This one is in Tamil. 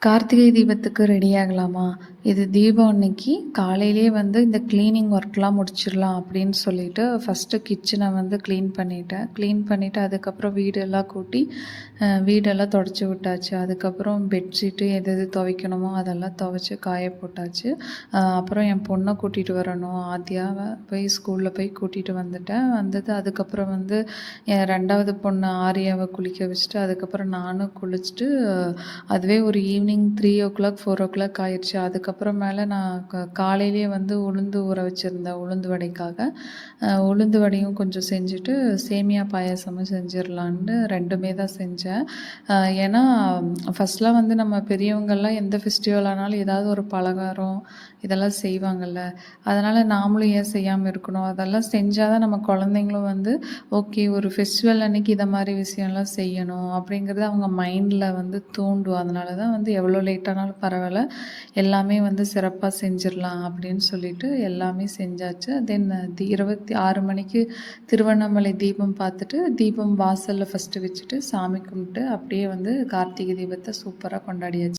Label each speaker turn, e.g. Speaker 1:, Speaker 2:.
Speaker 1: கார்த்திகை தீபத்துக்கு ரெடி ஆகலாமா? இது தீபம் அன்னைக்கு காலையிலேயே வந்து இந்த கிளீனிங் ஒர்க்லாம் முடிச்சிடலாம் அப்படின்னு சொல்லிட்டு ஃபஸ்ட்டு கிச்சனை வந்து க்ளீன் பண்ணிட்டேன். க்ளீன் பண்ணிவிட்டு அதுக்கப்புறம் வீடெல்லாம் கூட்டி வீடெல்லாம் தொடச்சி விட்டாச்சு. அதுக்கப்புறம் பெட்ஷீட்டு எது எது துவைக்கணுமோ அதெல்லாம் துவைச்சு காய போட்டாச்சு. அப்புறம் என் பொண்ணை கூட்டிகிட்டு வரணும், ஆத்யாவை போய் ஸ்கூலில் போய் கூட்டிகிட்டு வந்துட்டேன். அதுக்கப்புறம் வந்து என் 2வது பொண்ணு ஆர்யாவை குளிக்க வச்சுட்டு அதுக்கப்புறம் நானும் குளிச்சுட்டு அதுவே ஒரு ஈவினிங் 3:00 4:00 ஆயிடுச்சு. அதுக்கப்புறம் மேலே நான் காலையிலேயே வந்து உளுந்து ஊற வச்சுருந்தேன் உளுந்து வடைக்காக. உளுந்து வடையும் கொஞ்சம் செஞ்சுட்டு சேமியா பாயாசமும் செஞ்சிடலான்னு 2மே தான் செஞ்சேன். ஏன்னா ஃபஸ்ட்லாம் வந்து நம்ம பெரியவங்கள்லாம் எந்த ஃபெஸ்டிவல் ஆனாலும் ஏதாவது ஒரு பலகாரம் இதெல்லாம் செய்வாங்கள்ல. அதனால் நாமளும் ஏன் செய்யாமல் இருக்கணும்? அதெல்லாம் செஞ்சால் தான் நம்ம குழந்தைங்களும் வந்து ஓகே ஒரு ஃபெஸ்டிவல் அன்னைக்கு இதை மாதிரி விஷயம்லாம் செய்யணும் அப்படிங்கிறது அவங்க மைண்டில் வந்து தூண்டும். அதனால தான் வந்து எவ்வளோ லேட் ஆனாலும் பரவாயில்ல, எல்லாமே வந்து சிறப்பாக செஞ்சிடலாம் அப்படின்னு சொல்லிட்டு எல்லாமே செஞ்சாச்சு. தென் 26 மணிக்கு திருவண்ணாமலை தீபம் பார்த்துட்டு தீபம் வாசலில் ஃபஸ்ட்டு வச்சுட்டு சாமி கும்பிட்டு அப்படியே வந்து கார்த்திகை தீபத்தை சூப்பராக கொண்டாடியாச்சு.